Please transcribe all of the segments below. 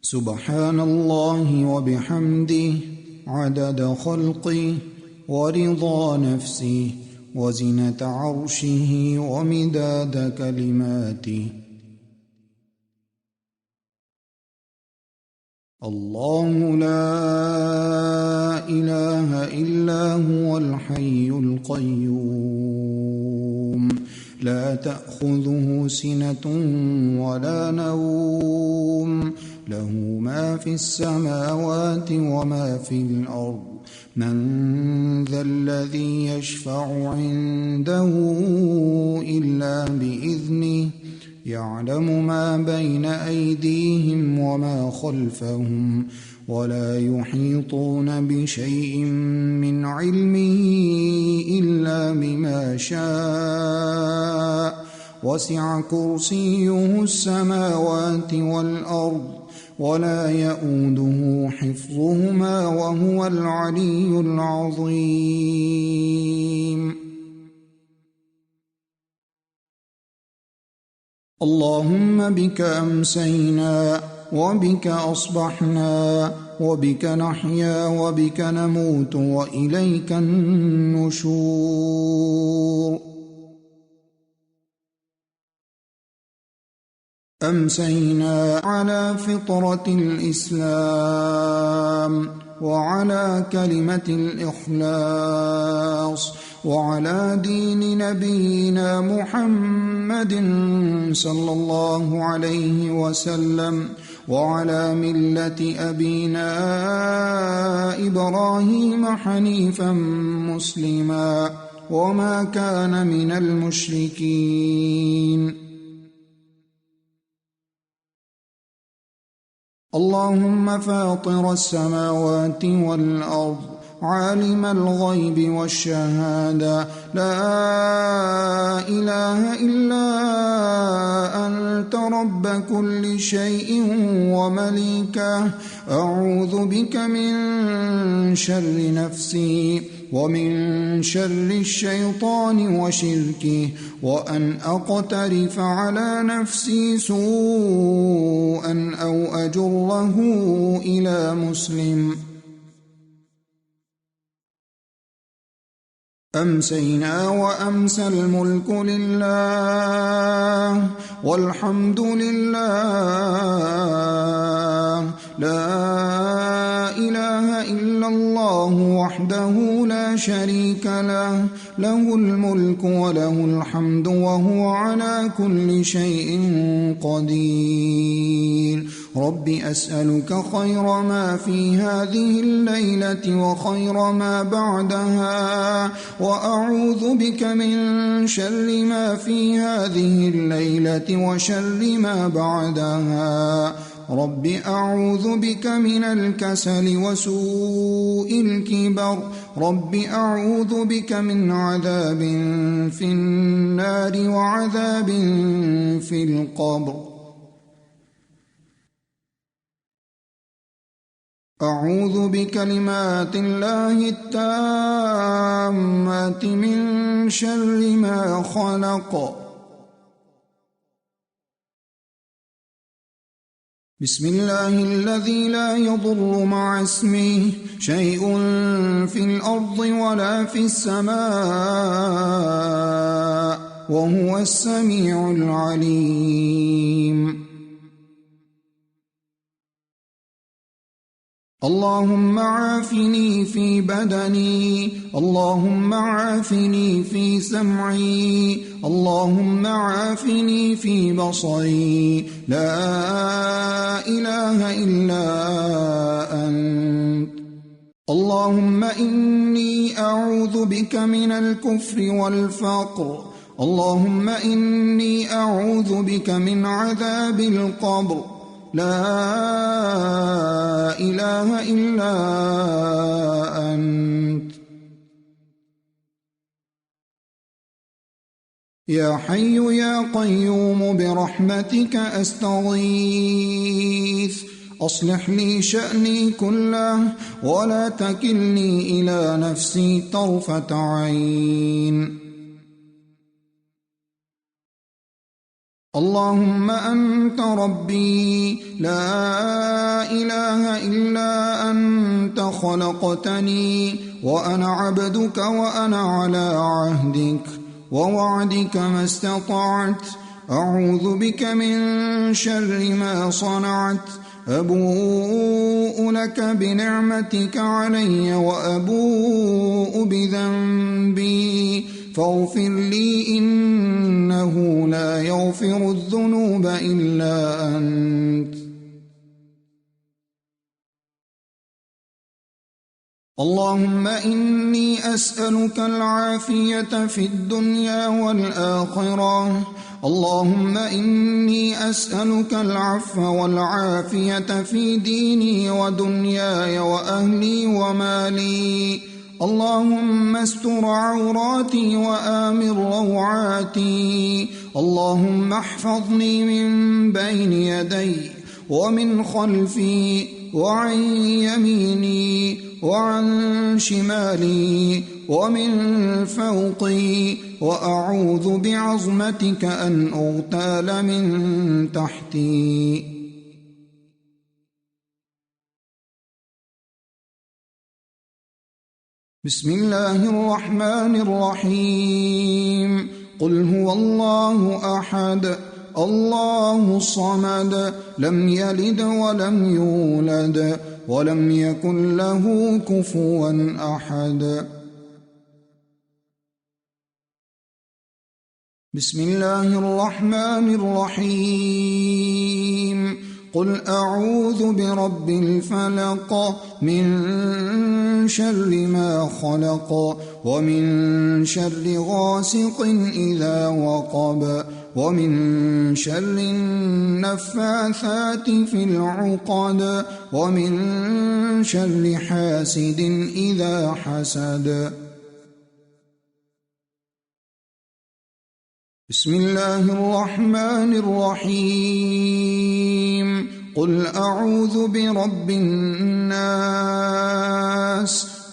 سبحان الله وبحمده عدد خلقه ورضا نفسه وزنة عرشه ومداد كلماته. الله لا إله إلا هو الحي القيوم لا تأخذه سنة ولا نوم له ما في السماوات وما في الأرض من ذا الذي يشفع عنده إلا بإذنه يعلم ما بين أيديهم وما خلفهم ولا يحيطون بشيء من علمه إلا بما شاء وسع كرسيه السماوات والأرض ولا يؤوده حفظهما وهو العلي العظيم. اللهم بك أمسينا وبك أصبحنا وبك نحيا وبك نموت وإليك النشور. أمسينا على فطرة الإسلام وعلى كلمة الإخلاص وعلى دين نبينا محمد صلى الله عليه وسلم وعلى ملة أبينا إبراهيم حنيفا مسلما وما كان من المشركين. اللهم فاطر السماوات والأرض عالم الغيب والشهادة لا إله إلا أنت رب كل شيء ومليكه أعوذ بك من شر نفسي ومن شر الشيطان وشركه وأن أقترف على نفسي سوءا أو أجره إلى مسلم. أمسينا وأمسى الملك لله والحمد لله لا إله إلا الله وحده لا شريك له له الملك وله الحمد وهو على كل شيء قدير. رب أسألك خير ما في هذه الليلة وخير ما بعدها وأعوذ بك من شر ما في هذه الليلة وشر ما بعدها. رب أعوذ بك من الكسل وسوء الكبر. رب أعوذ بك من عذاب في النار وعذاب في القبر. أعوذ بكلمات الله التامات من شر ما خلق. بسم الله الذي لا يضر مع اسمه شيء في الأرض ولا في السماء وهو السميع العليم. اللهم عافني في بدني اللهم عافني في سمعي اللهم عافني في بصري لا إله إلا أنت. اللهم إني أعوذ بك من الكفر والفقر. اللهم إني أعوذ بك من عذاب القبر لا إله إلا أنت. يا حي يا قيوم برحمتك أستغيث أصلح لي شأني كله ولا تكلني إلى نفسي طرفة عين. اللهم أنت ربي لا إله إلا أنت خلقتني وأنا عبدك وأنا على عهدك ووعدك ما استطعت أعوذ بك من شر ما صنعت أبوء لك بنعمتك علي وأبوء بذنبي فاغفر لي إنه لا يغفر الذنوب إلا أنت. اللهم إني أسألك العافية في الدنيا والآخرة. اللهم إني أسألك العفو والعافية في ديني ودنياي وأهلي ومالي. اللهم استر عوراتي وآمن روعاتي. اللهم احفظني من بين يدي ومن خلفي وعن يميني وعن شمالي ومن فوقي وأعوذ بعظمتك أن أغتال من تحتي. بسم الله الرحمن الرحيم. قل هو الله أحد الله الصمد لم يلد ولم يولد ولم يكن له كفوا أحد. بسم الله الرحمن الرحيم. قل أعوذ برب الفلق من شر ما خلق ومن شر غاسق إذا وقب ومن شر النفاثات في العقد ومن شر حاسد إذا حسد. بسم الله الرحمن الرحيم. قل أعوذ برب الناس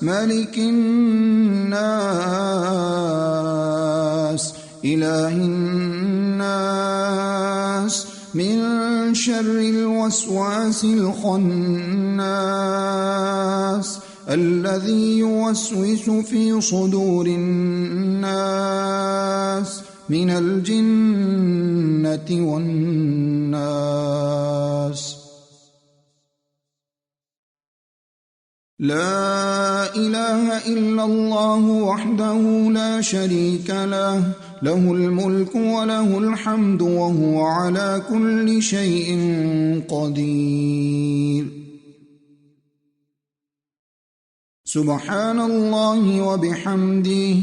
ملك الناس إله الناس من شر الوسواس الخناس الذي يوسوس في صدور الناس من الجنة والناس. لا إله إلا الله وحده لا شريك له له الملك وله الحمد وهو على كل شيء قدير. سبحان الله وبحمده